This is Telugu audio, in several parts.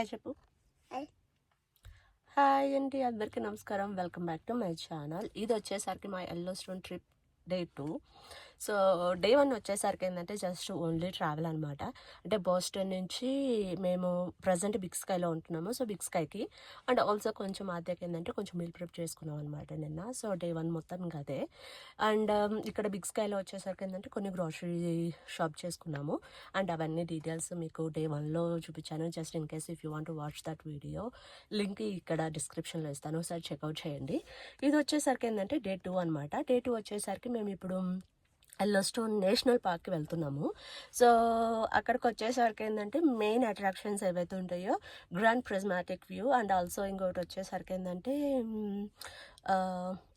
హాయ్ చెప్పు. హాయ్ అండి, అందరికీ నమస్కారం. Welcome back to my channel. ఇది వచ్చేసరికి మా yellow stone trip day 2. So day 1 వచ్చేసరికి ఏంటంటే జస్ట్ ఓన్లీ ట్రావెల్ అనమాట. అంటే బోస్టన్ నుంచి మేము ప్రజెంట్ బిగ్ స్కైలో ఉంటున్నాము. సో బిగ్ స్కైకి అండ్ ఆల్సో కొంచెం ఆద్యకి ఏంటంటే కొంచెం మీల్ ప్రిప్ చేసుకున్నాం అనమాట నిన్న. సో డే 1 మొత్తం ఇంకా అదే. అండ్ ఇక్కడ బిగ్ స్కైలో వచ్చేసరికి ఏంటంటే కొన్ని గ్రాసరీ షాప్ చేసుకున్నాము. అండ్ అవన్నీ డీటెయిల్స్ మీకు డే 1లో చూపించాను. Just in case if you want to watch that video link ఇక్కడ డిస్క్రిప్షన్లో ఇస్తాను, ఒకసారి చెక్అవుట్ చేయండి. ఇది వచ్చేసరికి ఏంటంటే డే 2 అనమాట. డే 2 వచ్చేసరికి మేము ఇప్పుడు ఎల్లో స్టోన్ నేషనల్ పార్క్కి వెళ్తున్నాము. సో అక్కడికి వచ్చేసరికి ఏంటంటే మెయిన్ అట్రాక్షన్స్ ఏవైతే ఉంటాయో grand prismatic view and also ఇంకోటి వచ్చేసరికి ఏంటంటే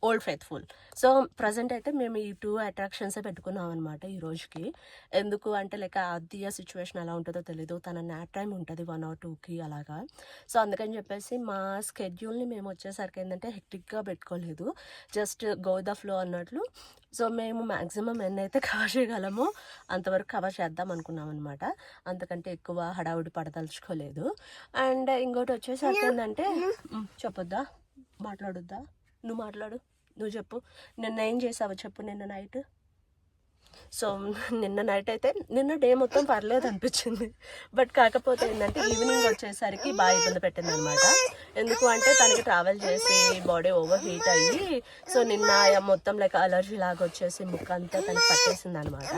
ఓల్డ్ ఫెయిత్ఫుల్. సో ప్రజెంట్ అయితే మేము ఈ 2 అట్రాక్షన్సే పెట్టుకున్నాం అనమాట ఈ రోజుకి. ఎందుకు అంటే లైక్ ఆద్య సిచ్యువేషన్ ఎలా ఉంటుందో తెలీదు, తన నాట్ టైం ఉంటుంది 1 or 2కి అలాగా. సో అందుకని చెప్పేసి మా స్కెడ్యూల్ని మేము వచ్చేసరికి ఏంటంటే హెక్టిక్గా పెట్టుకోలేదు, జస్ట్ గో ద ఫ్లో అన్నట్లు. సో మేము మ్యాక్సిమం ఎన్నైతే కవర్ చేయగలమో అంతవరకు కవర్ చేద్దాం అనుకున్నాం అనమాట. అంతకంటే ఎక్కువ హడావుడి పడదలుచుకోలేదు. అండ్ ఇంకోటి వచ్చేసరికి ఏంటంటే చెప్పొద్దా, మాట్లాడొద్దా, నువ్వు మాట్లాడు, నువ్వు చెప్పు. నిన్న ఏం చేసావో చెప్పు. నిన్న నైట్ నిన్న నైట్ అయితే నిన్న డే మొత్తం పర్లేదు అనిపించింది. బట్ కాకపోతే ఏంటంటే ఈవినింగ్ వచ్చేసరికి బాగా ఇబ్బంది పెట్టింది అనమాట. ఎందుకు అంటే తనకి ట్రావెల్ చేసి బాడీ ఓవర్ హీట్ అయ్యి సో నిన్న మొత్తం లైక్ అలర్జీ లాగా వచ్చేసి ముక్క అంతా తనకి పట్టేసింది అనమాట.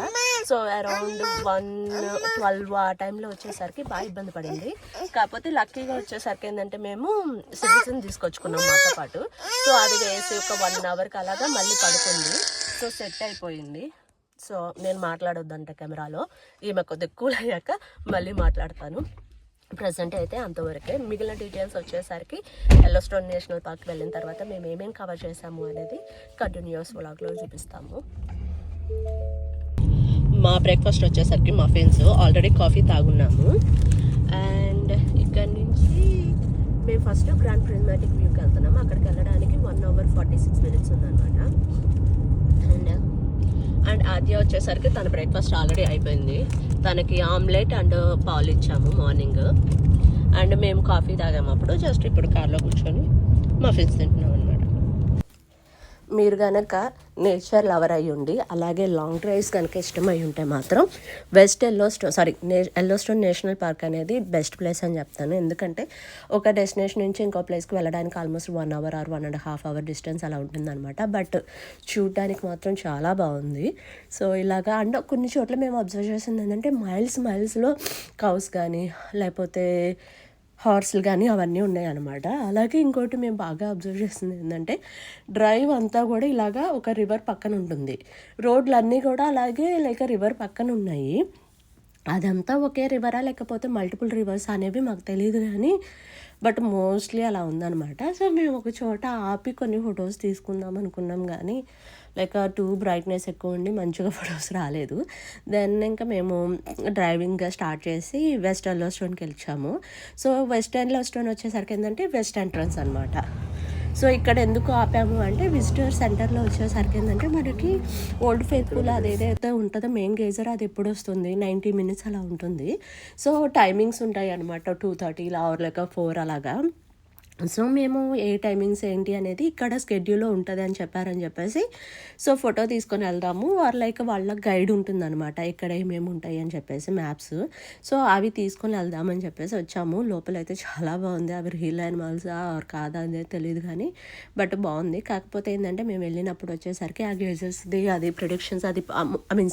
సో అరౌండ్ 1-12 ఆ టైంలో వచ్చేసరికి బాగా ఇబ్బంది పడింది. కాకపోతే లక్కీగా వచ్చేసరికి ఏంటంటే మేము సిటిజన్ తీసుకొచ్చుకున్నాం మాతో పాటు. సో అది వేసి ఒక 1 అవర్కి అలాగా మళ్ళీ పడుకుంది. సో సెట్ అయిపోయింది. సో నేను మాట్లాడొద్దంట కెమెరాలో, ఈమె కొద్దిగా కూల్ అయ్యాక మళ్ళీ మాట్లాడతాను. ప్రజెంట్ అయితే అంతవరకే. మిగిలిన డీటెయిల్స్ వచ్చేసరికి ఎల్లో స్టోన్ నేషనల్ పార్క్ వెళ్ళిన తర్వాత మేము ఏమేమి కవర్ చేసాము అనేది కంటిన్యూస్ వ్లాగ్లో చూపిస్తాము. మా బ్రేక్ఫాస్ట్ వచ్చేసరికి మఫిన్స్, ఆల్రెడీ కాఫీ తాగున్నాము. అండ్ ఇక్కడ నుంచి మేము ఫస్ట్ గ్రాండ్ ప్రిజ్మాటిక్ వ్యూకి వెళ్తున్నాము. అక్కడికి వెళ్ళడానికి 1 hour 46 minutes ఉందన్నమాట. అండ్ ఆద్య వచ్చేసరికి తన బ్రేక్ఫాస్ట్ ఆల్రెడీ అయిపోయింది. తనకి ఆమ్లెట్ అండ్ పాలు ఇచ్చాము మార్నింగ్. అండ్ మేము కాఫీ తాగాము అప్పుడు. జస్ట్ ఇప్పుడు కార్లో కూర్చొని మఫిన్స్ తింటున్నాం అనమాట. మీరు కనుక నేచర్ లవర్ అయ్యి ఉండి అలాగే లాంగ్ డ్రైవ్స్ కనుక ఇష్టమై ఉంటే మాత్రం ఎల్లో స్టోన్ నేషనల్ పార్క్ అనేది బెస్ట్ ప్లేస్ అని చెప్తాను. ఎందుకంటే ఒక డెస్టినేషన్ నుంచి ఇంకో ప్లేస్కి వెళ్ళడానికి almost 1 hour or 1.5 hour distance అలా ఉంటుందన్నమాట. బట్ చూడడానికి మాత్రం చాలా బాగుంది. సో ఇలాగా అండ్ కొన్ని చోట్ల మేము అబ్జర్వ్ చేసింది ఏంటంటే మైల్స్లో కౌస్ కానీ లేకపోతే హార్స్లు కానీ అవన్నీ ఉన్నాయి అనమాట. అలాగే ఇంకోటి మేము బాగా అబ్జర్వ్ చేస్తుంది ఏంటంటే డ్రైవ్ అంతా కూడా ఇలాగా ఒక రివర్ పక్కన ఉంటుంది. రోడ్లన్నీ కూడా అలాగే లైక్ రివర్ పక్కన ఉన్నాయి. అదంతా ఒకే రివరా లేకపోతే మల్టిపుల్ రివర్స్ అనేవి మాకు తెలియదు కానీ బట్ మోస్ట్లీ అలా ఉందన్నమాట. సో మేము ఒక చోట ఆపి కొన్ని ఫొటోస్ తీసుకుందాం అనుకున్నాం కానీ లైక్ బ్రైట్నెస్ ఎక్కువ ఉండి మంచిగా ఫొటోస్ రాలేదు. దెన్ ఇంకా మేము డ్రైవింగ్ స్టార్ట్ చేసి వెస్ట్ ఎల్లో స్టోన్కి వెళ్ళాము. సో వెస్ట్ ఎల్లో స్టోన్ వచ్చేసరికి ఏంటంటే వెస్ట్ ఎంట్రన్స్ అనమాట. సో ఇక్కడ ఎందుకు ఆపాము అంటే విజిటర్ సెంటర్లో వచ్చేసరికి ఏంటంటే మనకి ఓల్డ్ ఫెయిత్ఫుల్ అదేదైతే ఉంటుందో మెయిన్ గేజర్ అది ఎప్పుడు వస్తుంది 90 minutes అలా ఉంటుంది. సో టైమింగ్స్ ఉంటాయి అనమాట 2:30 ఆర్ లైక్ 4 అలాగా. సో మేము ఏ టైమింగ్స్ ఏంటి అనేది ఇక్కడ స్కెడ్యూల్లో ఉంటుంది అని చెప్పేసి సో ఫోటో తీసుకొని వెళ్దాము ఆర్ లైక్ వాళ్ళ గైడ్ ఉంటుందన్నమాట ఇక్కడ ఏమేమి ఉంటాయి అని చెప్పేసి మ్యాప్స్. సో అవి తీసుకొని వెళ్దామని చెప్పేసి వచ్చాము. లోపలైతే చాలా బాగుంది. అవి రియల్ యానిమల్స్ ఆర్ కాదా అనేది తెలియదు కానీ బట్ బాగుంది. కాకపోతే ఏంటంటే మేము వెళ్ళినప్పుడు వచ్చేసరికి ఆ గేజెస్ది అది ప్రిడిక్షన్స్ అది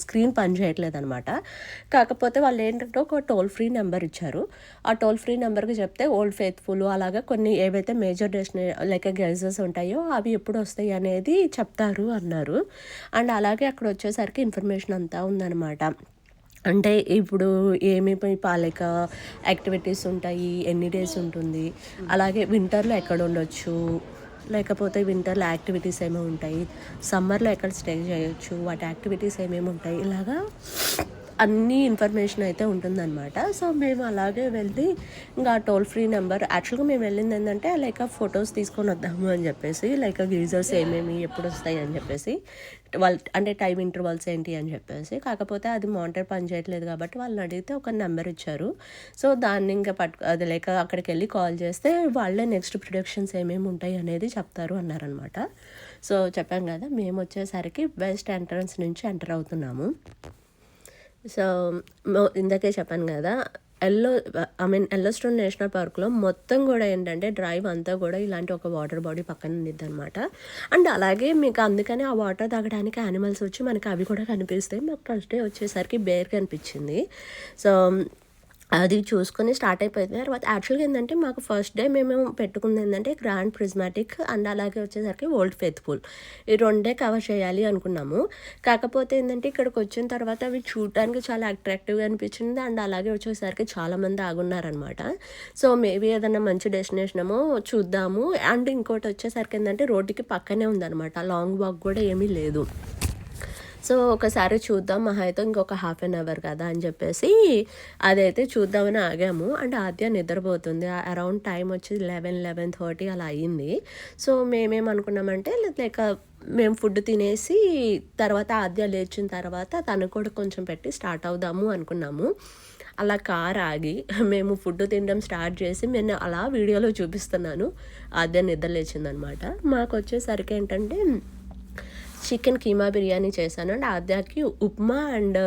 స్క్రీన్ పని చేయట్లేదు అనమాట. కాకపోతే వాళ్ళు ఏంటంటే ఒక టోల్ ఫ్రీ నెంబర్ ఇచ్చారు. ఆ టోల్ ఫ్రీ నెంబర్కి చెప్తే ఓల్డ్ ఫెయిత్ఫుల్ అలాగా కొన్ని ఏవైతే మేజర్ లైక్ గేజెస్ ఉంటాయో అవి ఎప్పుడు వస్తాయి అనేది చెప్తారు అన్నారు. అండ్ అలాగే అక్కడ వచ్చేసరికి ఇన్ఫర్మేషన్ అంతా ఉందన్నమాట. అంటే ఇప్పుడు ఏమేమి లైక్ యాక్టివిటీస్ ఉంటాయి, ఎన్ని డేస్ ఉంటుంది, అలాగే వింటర్లో ఎక్కడ ఉండొచ్చు, లేకపోతే వింటర్లో యాక్టివిటీస్ ఏమేమి ఉంటాయి, సమ్మర్లో ఎక్కడ స్టే చేయొచ్చు, వాటి యాక్టివిటీస్ ఏమేమి ఉంటాయి, ఇలాగా అన్ని ఇన్ఫర్మేషన్ అయితే ఉంటుందన్నమాట. సో మేము అలాగే వెళ్ళి ఇంకా టోల్ ఫ్రీ నెంబర్ యాక్చువల్గా మేము వెళ్ళింది ఏంటంటే లైక్ ఫొటోస్ తీసుకొని వద్దాము అని చెప్పేసి, లైక్ గీజర్స్ ఏమేమి ఎప్పుడు వస్తాయి అని చెప్పేసి, వాళ్ళు అంటే టైం ఇంటర్వల్స్ ఏంటి అని చెప్పేసి. కాకపోతే అది మానిటర్ పని చేయట్లేదు కాబట్టి వాళ్ళని అడిగితే ఒక నెంబర్ ఇచ్చారు. సో దాన్ని ఇంకా అది లైక్ అక్కడికి వెళ్ళి కాల్ చేస్తే వాళ్ళే నెక్స్ట్ ప్రొడక్షన్స్ ఏమేమి ఉంటాయి అనేది చెప్తారు అన్నారనమాట. సో చెప్పాం కదా, మేము వచ్చేసరికి వెస్ట్ ఎంట్రన్స్ నుంచి ఎంటర్ అవుతున్నాము. సో ఇందాకే చెప్పాను కదా, ఎల్లోస్టోన్ నేషనల్ పార్క్లో మొత్తం కూడా ఏంటంటే డ్రైవ్ అంతా కూడా ఇలాంటి ఒక వాటర్ బాడీ పక్కన ఉండిద్ది అనమాట. అండ్ అలాగే మీకు అందుకని ఆ వాటర్ తాగడానికి యానిమల్స్ వచ్చి మనకి అవి కూడా కనిపిస్తాయి. మాకు ఫస్ట్ డే వచ్చేసరికి బేర్ కనిపించింది. సో అది చూసుకొని స్టార్ట్ అయిపోయింది. తర్వాత యాక్చువల్గా ఏంటంటే మాకు ఫస్ట్ డే మేము పెట్టుకుంది ఏంటంటే గ్రాండ్ ప్రిజ్మాటిక్ అండ్ అలాగే వచ్చేసరికి ఓల్డ్ ఫెయిత్ఫుల్, ఈ రెండే కవర్ చేయాలి అనుకున్నాము. కాకపోతే ఏంటంటే ఇక్కడికి వచ్చిన తర్వాత అవి చూడడానికి చాలా అట్రాక్టివ్గా అనిపించింది. అండ్ అలాగే వచ్చేసరికి చాలామంది ఆగున్నారనమాట. సో మేబీ ఏదైనా మంచి డెస్టినేషన్ ఏమో చూద్దాము. అండ్ ఇంకోటి వచ్చేసరికి ఏంటంటే రోడ్డుకి పక్కనే ఉందన్నమాట, లాంగ్ వాక్ కూడా ఏమీ లేదు. సో ఒకసారి చూద్దాం, మహా అయితే ఇంకొక హాఫ్ అన్ అవర్ కదా అని చెప్పేసి అదైతే చూద్దామని ఆగాము. అండ్ ఆద్య నిద్రపోతుంది. అరౌండ్ టైం వచ్చి 11-11:30 అలా అయ్యింది. సో మేమేమనుకున్నామంటే లైక్ మేము ఫుడ్ తినేసి తర్వాత ఆద్య లేచిన తర్వాత తను కూడా కొంచెం పెట్టి స్టార్ట్ అవుదాము అనుకున్నాము. అలా కార్ ఆగి మేము ఫుడ్ తినడం స్టార్ట్ చేసి నేను అలా వీడియోలో చూపిస్తున్నాను. ఆద్య నిద్ర లేచిందనమాట. మాకు వచ్చేసరికి ఏంటంటే చికెన్ కీమా బిర్యానీ చేశాను. అండ్ ఆద్యాకి ఉప్మా అండ్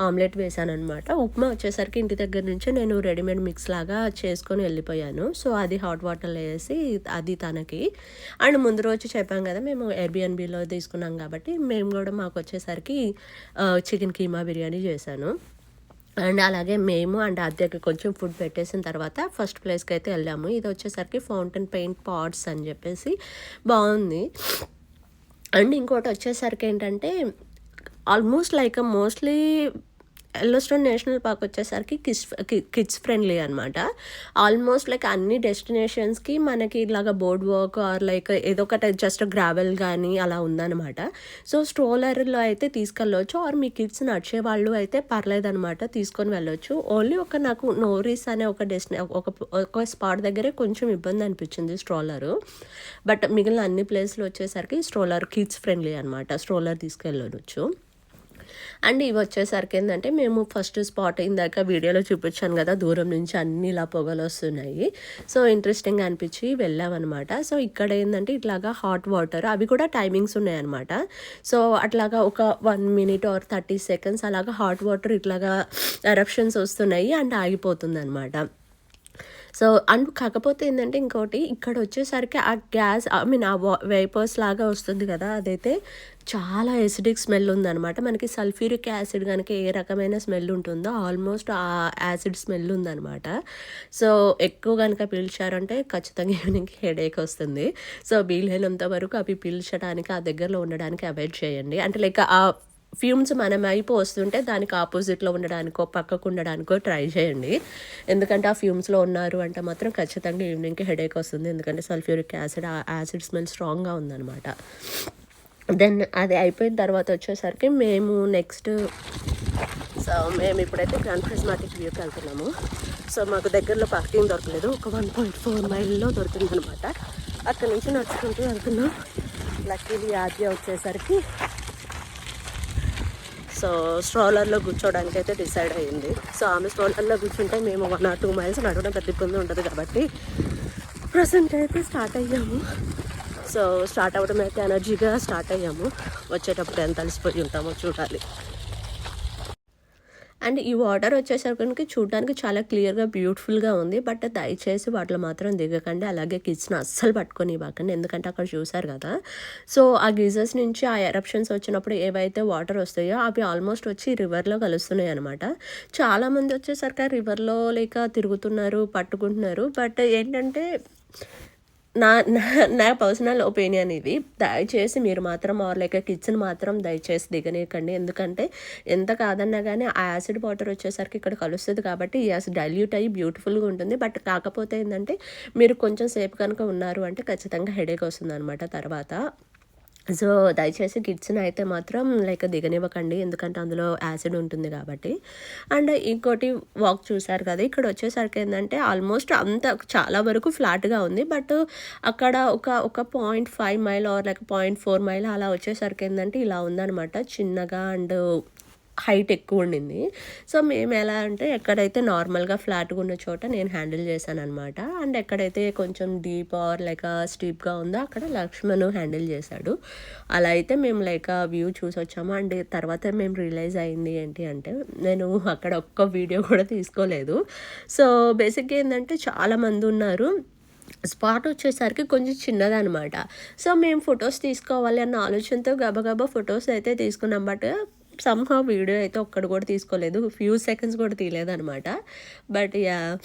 ఆమ్లెట్ వేసాను అనమాట. ఉప్మా వచ్చేసరికి ఇంటి దగ్గర నుంచి నేను రెడీమేడ్ మిక్స్ లాగా చేసుకొని వెళ్ళిపోయాను. సో అది హాట్ వాటర్లో వేసి అది తనకి. అండ్ ముందు రోజు చెప్పాం కదా మేము ఎయిర్బిఎన్బిలో తీసుకున్నాం కాబట్టి మేము కూడా మాకు వచ్చేసరికి చికెన్ కీమా బిర్యానీ చేశాను. అండ్ అలాగే మేము అండ్ ఆద్యకి కొంచెం ఫుడ్ పెట్టేసిన తర్వాత ఫస్ట్ ప్లేస్కి అయితే వెళ్ళాము. ఇది వచ్చేసరికి ఫౌంటైన్ పెయింట్ పాట్స్ అని చెప్పేసి బాగుంది. అండ్ ఇంకోటి వచ్చేసరికి ఏంటంటే almost like mostly Yellowstone national park వచ్చేసరికి కిడ్స్ ఫ్రెండ్లీ అనమాట. ఆల్మోస్ట్ లైక్ అన్ని డెస్టినేషన్స్కి మనకి ఇలాగ బోర్డ్ వాక్ ఆర్ లైక్ ఏదో ఒకటి జస్ట్ గ్రావెల్ కానీ అలా ఉందన్నమాట. సో స్ట్రోలర్లో అయితే తీసుకెళ్ళవచ్చు, ఆర్ మీ కిడ్స్ నడిచే వాళ్ళు అయితే పర్లేదనమాట, తీసుకొని వెళ్ళొచ్చు. ఓన్లీ నాకు నోరీస్ అనే ఒక స్పాట్ దగ్గరే కొంచెం ఇబ్బంది అనిపించింది స్ట్రోలరు. బట్ మిగిలిన అన్ని ప్లేస్లు వచ్చేసరికి స్ట్రోలర్ కిడ్స్ ఫ్రెండ్లీ అనమాట, స్ట్రోలర్ తీసుకెళ్ళవచ్చు. అండ్ ఇవి వచ్చేసరికి ఏంటంటే మేము ఫస్ట్ స్పాట్ ఇందాక వీడియోలో చూపించాను కదా, దూరం నుంచి అన్ని ఇలా పొగలు వస్తున్నాయి. సో ఇంట్రెస్టింగ్ అనిపించి వెళ్ళామన్నమాట. సో ఇక్కడ ఏంటంటే ఇట్లాగా హాట్ వాటర్ అవి కూడా టైమింగ్స్ ఉన్నాయన్నమాట. సో అట్లాగా ఒక 1 minute or 30 seconds అలాగా హాట్ వాటర్ ఇట్లాగా ఎరప్షన్స్ వస్తున్నాయి అండ్ ఆగిపోతుంది అనమాట. సో అండ్ కాకపోతే ఏంటంటే ఇంకోటి ఇక్కడ వచ్చేసరికి ఆ గ్యాస్ ఆ వేపర్స్ లాగా వస్తుంది కదా, అదైతే చాలా ఎసిడిక్ స్మెల్ ఉందనమాట. మనకి సల్ఫ్యూరిక్ యాసిడ్ కనుక ఏ రకమైన స్మెల్ ఉంటుందో ఆల్మోస్ట్ ఆ యాసిడ్ స్మెల్ ఉందనమాట. సో ఎక్కువ కనుక పీల్చారంటే ఖచ్చితంగా ఈవినింగ్కి హెడేక్ వస్తుంది. సో వీలైనంత వరకు అవి పీల్చడానికి ఆ దగ్గరలో ఉండడానికి అవాయిడ్ చేయండి. అంటే లైక్ ఆ ఫ్యూమ్స్ మనం వైపు వస్తుంటే దానికి ఆపోజిట్లో ఉండడానికో పక్కకు ఉండడానికో ట్రై చేయండి. ఎందుకంటే ఆ ఫ్యూమ్స్లో ఉన్నారు అంటే మాత్రం ఖచ్చితంగా ఈవినింగ్కి హెడేక్ వస్తుంది. ఎందుకంటే సల్ఫ్యూరిక్ యాసిడ్ ఆ యాసిడ్ స్మెల్ స్ట్రాంగ్గా ఉందన్నమాట. దెన్ అది అయిపోయిన తర్వాత వచ్చేసరికి మేము నెక్స్ట్ మేము ఇప్పుడైతే గ్రాండ్ ప్రిజ్మాటిక్ వ్యూకి వెళ్తున్నాము. సో మాకు దగ్గరలో పార్కింగ్ దొరకలేదు, ఒక 1.4 miles దొరికిందనమాట. అక్కడ నుంచి నడుచుకుంటూ వెళ్తున్నాం. లక్కీలీ ఆద్య వచ్చేసరికి సో స్ట్రోలర్లో కూర్చోవడానికి అయితే డిసైడ్ అయ్యింది. సో ఆమె స్ట్రోలర్లో కూర్చుంటే మేము 1 or 2 miles నడవడం పెద్ద ఇబ్బంది ఉంటుంది కాబట్టి ప్రజెంట్ అయితే స్టార్ట్ అయ్యాము. సో స్టార్ట్ అవ్వడం అయితే ఎనర్జీగా స్టార్ట్ అయ్యాము. వచ్చేటప్పుడు ఎంత అలసిపోయి ఉంటామో చూడాలి. అండ్ ఈ వాటర్ వచ్చేసరికి చూడడానికి చాలా క్లియర్గా బ్యూటిఫుల్గా ఉంది. బట్ దయచేసి వాటిలో మాత్రం దిగకండి, అలాగే కిడ్స్ని అస్సలు పట్టుకొని ఇవ్వకండి. ఎందుకంటే అక్కడ చూసారు కదా, సో ఆ గీజర్స్ నుంచి ఆ ఎరప్షన్స్ వచ్చినప్పుడు ఏవైతే వాటర్ వస్తాయో అవి ఆల్మోస్ట్ వచ్చి రివర్లో కలుస్తున్నాయి అనమాట. చాలామంది వచ్చేసరికి ఆ రివర్లో లేక తిరుగుతున్నారు, పట్టుకుంటున్నారు. బట్ ఏంటంటే నా పర్సనల్ ఒపీనియన్ ఇది. దయచేసి మీరు మాత్రం ఆర్ లైక్ కిడ్స్ని మాత్రం దయచేసి దిగనీయకండి. ఎందుకంటే ఎంత కాదన్నా కానీ ఆ యాసిడ్ వాటర్ వచ్చేసరికి ఇక్కడ కలుస్తుంది కాబట్టి యాసిడ్ డైల్యూట్ అయ్యి బ్యూటిఫుల్గా ఉంటుంది. బట్ కాకపోతే ఏంటంటే మీరు కొంచెం సేపు కనుక ఉన్నారు అంటే ఖచ్చితంగా హెడేక్ వస్తుంది అనమాట తర్వాత. సో, దయచేసి కిడ్స్‌ని అయితే మాత్రం దిగనివ్వకండి. ఎందుకంటే అందులో యాసిడ్ ఉంటుంది కాబట్టి. అండ్ ఇంకోటి వాక్ చూసారు కదా! ఇక్కడొచ్చేసరికి ఏందంటే ఆల్మోస్ట్ అంతా చాలా వరకు ఫ్లాట్‌గా ఉంది. బట్ అక్కడ ఒక 0.5 మైల్ ఆర్ 0.4 మైల్ అలా వచ్చేసరికి ఏందంటే ఇలా ఉందనమాట. చిన్నగా అండ్ హైట్ ఎక్కువుండింది. సో, మేమెలా అంటే ఎక్కడైతే నార్మల్‌గా ఫ్లాట్‌గా ఉన్న చోట నేను హ్యాండిల్ చేశాననమాట. అండ్ ఎక్కడైతే కొంచెం డీప్ ఆర్ స్టీప్‌గా ఉందో అక్కడ లక్ష్మణ్ హ్యాండిల్ చేశాడు. అలా అయితే మేము వ్యూ చూసొచ్చాము. అండ్ తర్వాత మేము రియలైజ్ అయింది ఏంటి అంటే, నేను అక్కడ ఒక్క వీడియో కూడా తీసుకోలేదు. సో, బేసిక్‌గా ఏందంటే చాలామందున్నారు. స్పాట్ వచ్చేసరికి కొంచెం చిన్నదనమాట. సో, మేము ఫోటోస్ తీసుకోవాలి అన్న ఆలోచనతో గబగబా ఫోటోస్ అయితే తీసుకున్నాం. బట్ సమ్‌హౌ వీడియో అయితే ఒక్కటి కూడా తీసుకోలేదు. ఫ్యూ సెకండ్స్ కూడా తీయలేదనమాట. But yeah!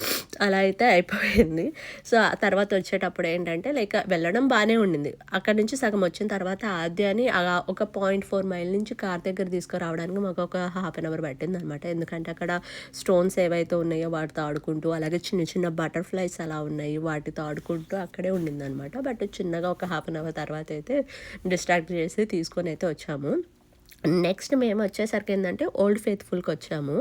అలా అయితే అయిపోయింది. సో, ఆ తర్వాత వచ్చేటప్పుడు ఏంటంటే వెళ్ళడం బానే ఉండింది. అక్కడి నుంచి సగం వచ్చిన తర్వాత ఆద్యాని అలా ఒక 0.4 మైల్ నుంచి కార్ దగ్గర తీసుకురావడానికి మాకు ఒక హాఫ్ అన్ అవర్ పట్టిందనమాట. ఎందుకంటే అక్కడ స్టోన్స్ ఏవైతే ఉన్నాయో వాటితో ఆడుకుంటూ, అలాగే చిన్న చిన్న బటర్‌ఫ్లైస్ అలా ఉన్నాయి. వాటితో ఆడుకుంటూ అక్కడే ఉండిందనమాట. బట్ చిన్నగా ఒక హాఫ్ అన్ అవర్ తర్వాత అయితే డిస్ట్రాక్ట్ చేసి తీసుకొనైతే వచ్చాము. నెక్స్ట్ మేమొచ్చేసరికి ఏందంటే ఓల్డ్ ఫెయిత్‌ఫుల్‌కొచ్చాము.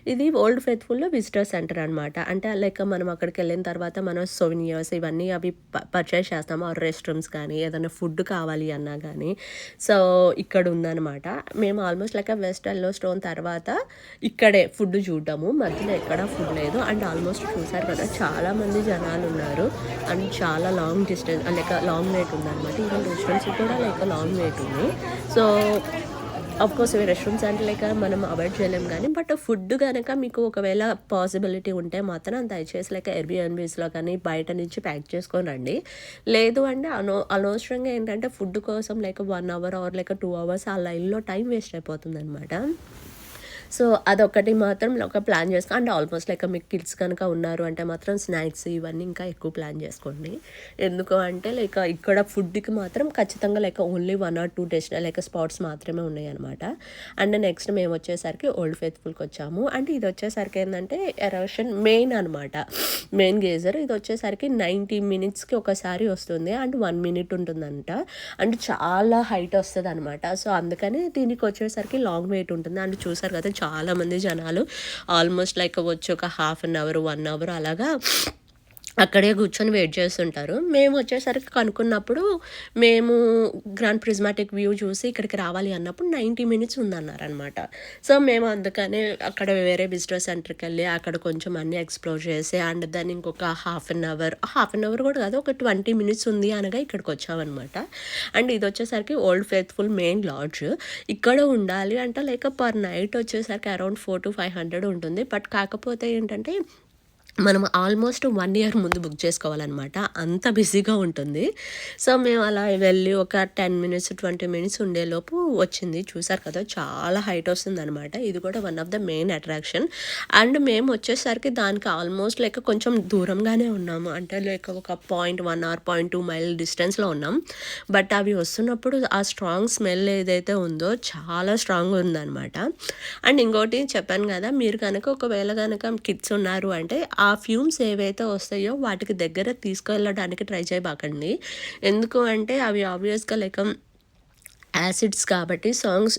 ఇది ఓల్డ్ ఫెయిత్‌ఫుల్‌లో విజిటర్ సెంటర్ అనమాట. అంటే మనం అక్కడికెళ్ళిన తర్వాత మనం సోవెనిర్స్ ఇవన్నీ అవి పర్చేస్ చేస్తాము. రెస్ట్ రూమ్స్ కానీ, ఏదైనా ఫుడ్ కావాలి అన్నా గానీ, సో, ఇక్కడ ఉందనమాట. మేము ఆల్మోస్ట్ వెస్ట్ ఎల్లో స్టోన్ తర్వాత ఇక్కడే ఫుడ్ చూడ్డము. మధ్యలో ఎక్కడా ఫుడ్ లేదు. అండ్ ఆల్మోస్ట్ చూసారు కదా! చాలామంది జనాలున్నారు. అండ్ చాలా లాంగ్ డిస్టెన్స్ లాంగ్ వెయిట్ ఉందనమాట. ఈవెన్ రెస్టారెంట్స్‌కి కూడా లాంగ్ వెయిట్ ఉంది. సో, ఆఫ్‌కోర్స్ ఇవి రెస్టారెంట్స్ అంటే మనం అవాయిడ్ చేయలేం గానీ, బట్ ఫుడ్ గనక మీకు ఒకవేళ పాసిబిలిటీ ఉంటే మాత్రం దయచేసి ఎయిర్‌బిఎన్‌బీస్‌లో కానీ బయట నుంచి ప్యాక్ చేసుకొని రండి. లేదు అంటే అనవసరంగా ఏంటంటే ఫుడ్ కోసం 1 అవర్ ఆర్ 2 అవర్స్ ఆ లైన్‌లో టైం వేస్ట్ అయిపోతుందనమాట. సో, అదొక్కటి మాత్రం ఒక ప్లాన్ చేసుకో అండ్ ఆల్మోస్ట్ మీకు కిడ్స్ కనుక ఉన్నారు అంటే మాత్రం స్నాక్స్ ఇవన్నీ ఇంకా ఎక్కువ ప్లాన్ చేసుకోండి. ఎందుకు అంటే ఇక్కడ ఫుడ్‌కి మాత్రం ఖచ్చితంగా ఓన్లీ 1 ఆర్ 2 స్పాట్స్ మాత్రమే ఉన్నాయన్నమాట. అండ్ నెక్స్ట్ మేమొచ్చేసరికి ఓల్డ్ ఫెయిత్‌ఫుల్‌కొచ్చాము. అంటే ఇదొచ్చేసరికి ఏందంటే ఎరోషన్ మెయిన్ అనమాట. మెయిన్ గేజర్ ఇదొచ్చేసరికి 90 మినిట్స్‌కి ఒకసారి వస్తుంది. అండ్ 1 మినిట్ ఉంటుందంట. అండ్ చాలా హైట్ వస్తదనమాట. సో, అందుకని దీనికొచ్చేసరికి లాంగ్ వెయిట్ ఉంటుంది. అండ్ చూసారు కదా! చాలామంది జనాలు ఆల్మోస్ట్ వచ్చి ఒక హాఫ్ అన్ అవర్, 1 అవర్ అలాగా అక్కడే కూర్చొని వెయిట్ చేస్తుంటారు. మేమొచ్చేసరికి కనుక్కున్నప్పుడు మేము గ్రాండ్ ప్రిజ్మాటిక్ వ్యూ చూసి ఇక్కడికి రావాలి అన్నప్పుడు 90 మినిట్స్ ఉందన్నారనమాట. సో, మేము అందుకనే అక్కడ వేరే విజిటర్ సెంటర్‌కెళ్ళి అక్కడ కొంచెం అన్నీ ఎక్స్‌ప్లోర్ చేసి అండ్ దెన్ ఇంకొక హాఫ్ అన్ అవర్ కూడా కాదు ఒక 20 మినిట్స్ ఉంది అనగా ఇక్కడికొచ్చామనమాట. అండ్ ఇదొచ్చేసరికి ఓల్డ్ ఫెయిత్‌ఫుల్ మెయిన్ లాడ్జ్. ఇక్కడ ఉండాలి అంటే పర్ నైట్ వచ్చేసరికి అరౌండ్ 400-500 ఉంటుంది. బట్ కాకపోతే ఏంటంటే మనం ఆల్మోస్ట్ 1 ఇయర్ ముందు బుక్ చేసుకోవాలనమాట. అంత బిజీగా ఉంటుంది. సో, మేము అలా వెళ్ళి ఒక 10 మినిట్స్, 20 మినిట్స్ ఉండేలోపు వచ్చింది. చూసారు కదా! చాలా హైట్ వస్తుందనమాట. ఇది కూడా one of the main attraction. And మేము వచ్చేసరికి దానికి ఆల్మోస్ట్ కొంచెం దూరంగానే ఉన్నాము. అంటే ఒక 0.1 ఆర్ 0.2 మైల్ డిస్టెన్స్‌లో ఉన్నాం. బట్ అవి వస్తున్నప్పుడు ఆ స్ట్రాంగ్ స్మెల్ ఏదైతే ఉందో చాలా స్ట్రాంగ్‌గా ఉందనమాట. అండ్ ఇంకోటి చెప్పాను కదా! మీరు ఒకవేళ కిడ్స్ ఉన్నారు అంటే ఆ ఫ్యూమ్స్ ఏవైతే వస్తాయో వాటికి దగ్గర తీసుకెళ్ళడానికి ట్రై చేయబాకండి. ఎందుకు అంటే అవి ఆబ్వియస్‌గా యాసిడ్స్ కాబట్టి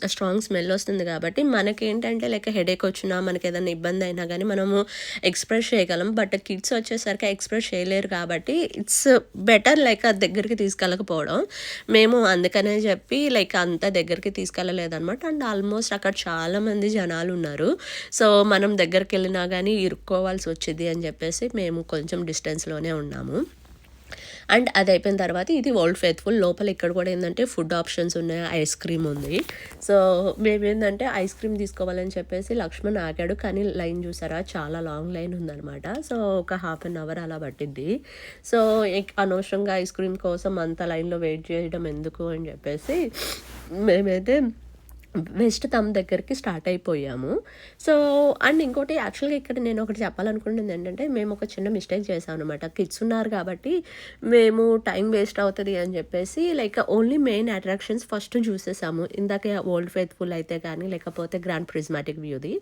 స్ట్రాంగ్ స్మెల్ వస్తుంది కాబట్టి మనకేంటంటే హెడేక్ వచ్చినా, మనకేదైనా ఇబ్బంది అయినా గానీ మనము ఎక్స్‌ప్రెస్ చేయగలం. బట్ కిడ్స్ వచ్చేసరికి ఎక్స్‌ప్రెస్ చేయలేరు కాబట్టి ఇట్స్ బెటర్ అది దగ్గరికి తీసుకెళ్ళకపోవడం. మేము అందుకనే చెప్పి అంత దగ్గరికి తీసుకెళ్ళలేదనమాట. అండ్ ఆల్మోస్ట్ అక్కడ చాలామంది జనాలున్నారు. సో, మనం దగ్గరికెళ్ళినా గానీ ఇరుక్కోవాల్సి వచ్చిద్ది అని చెప్పేసి మేము కొంచెం డిస్టెన్స్‌లోనే ఉన్నాము. అండ్ అది అయిపోయిన తర్వాత ఇది ఓల్డ్ ఫెయిత్‌ఫుల్. లోపల ఇక్కడ కూడా ఏందంటే ఫుడ్ ఆప్షన్స్ ఉన్నాయి. ఐస్ క్రీమ్ ఉంది. సో, మేమేందంటే ఐస్ క్రీమ్ తీసుకోవాలని చెప్పేసి లక్ష్మణ్ ఆగాడు. కానీ లైన్ చూసారా చాలా లాంగ్ లైన్ ఉందనమాట. సో, ఒక హాఫ్ అన్ అవర్ అలా పట్టిద్ది. సో, అనవసరంగా ఐస్ క్రీమ్ కోసం అంత లైన్‌లో వెయిట్ చేయడం ఎందుకు అని చెప్పేసి మేమైతే వెస్ట్ థంబ్ దగ్గరికి స్టార్ట్ అయిపోయాము. సో, అండ్ ఇంకోటి యాక్చువల్‌గా ఇక్కడ నేను ఒకటి చెప్పాలనుకుంటుంది ఏంటంటే, మేము ఒక చిన్న మిస్టేక్ చేశామనమాట. కిడ్స్ ఉన్నారు కాబట్టి, మేము టైం వేస్ట్ అవుతది అని చెప్పేసి like only main attractions first చూసేసాము. ఇందాక ఓల్డ్ ఫెయిత్‌ఫుల్ అయితే కానీ, లేకపోతే గ్రాండ్ ప్రిజ్మాటిక్ వ్యూది.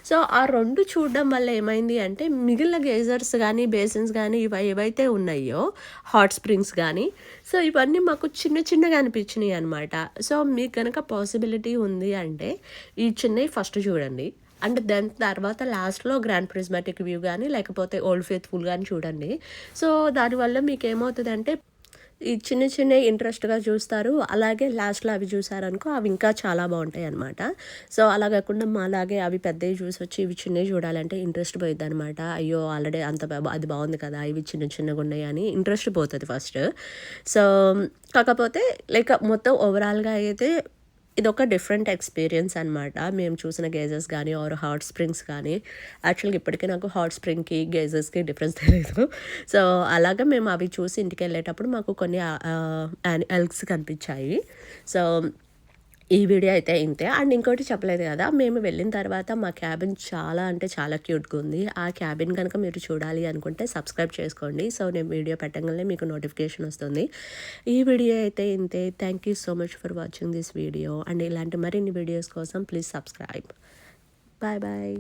సో, ఆ 2 చూడడం వల్ల ఏమైంది అంటే, మిగిలిన గేజర్స్ గానీ, బేసిన్స్ గానీ ఏవైతే ఉన్నాయో, హాట్ స్ప్రింగ్స్ గానీ, సో, ఇవన్నీ మాకు చిన్న చిన్నగా అనిపించినియి అనమాట. సో, మీకు గనక పాసిబిలిటీ ఉంది అంటే ఈ చిన్నవి ఫస్ట్ చూడండి. అండ్ దాని తర్వాత లాస్ట్‌లో గ్రాండ్ ప్రిజ్మాటిక్ వ్యూ గానీ, లేకపోతే ఓల్డ్ ఫెయిత్‌ఫుల్ గానీ చూడండి. సో, దానివల్ల మీకేమవుతదంటే ఈ చిన్న చిన్నవి ఇంట్రెస్ట్‌గా చూస్తారు. అలాగే లాస్ట్‌లో అవి చూసారనుకో అవి ఇంకా చాలా బావుంటాయనమాట. సో, అలా కాకుండా మాలాగే అవి పెద్దవి చూసొచ్చి ఇవి చిన్నవి చూడాలంటే ఇంట్రెస్ట్ పోయిద్దనమాట. అయ్యో! ఆల్రెడీ అంత అది బావుంది కదా! ఇవి చిన్న చిన్నగున్నాయి అని ఇంట్రెస్ట్ పోతది ఫస్ట్. సో, కాకపోతే లైక్ మొత్తం ఓవరాల్‌గా అయితే ఇదొక డిఫరెంట్ ఎక్స్‌పీరియన్స్ అనమాట. మేము చూసిన గేజెస్ గానీ, ఆర్ హాట్ స్ప్రింగ్స్ కానీ, యాక్చువల్‌గా ఇప్పటికి నాకు హాట్ స్ప్రింగ్‌కి, గేజెస్‌కి డిఫరెన్స్ తెలీదు. సో, అలాగా మేము అవి చూసి ఇంటికెళ్ళేటప్పుడు మాకు కొన్ని ఎల్క్స్ కనిపించాయి. సో, ఈ వీడియో అయితే ఇంతే. అండ్ ఇంకోటి చెప్పలేదు కదా! మేము వెళ్ళిన తర్వాత మా క్యాబిన్ చాలా అంటే చాలా క్యూట్‌గా ఉంది. ఆ క్యాబిన్ గనక మీరు చూడాలి అనుకుంటే సబ్స్క్రైబ్ చేసుకోండి. సో, నేను వీడియో పెట్టంగానే మీకు నోటిఫికేషన్ వస్తుంది. ఈ వీడియో అయితే ఇంతే. Thank you so much for watching this video. And ఇలాంటి మరిన్ని వీడియోస్ కోసం ప్లీజ్ సబ్స్క్రైబ్. Bye bye.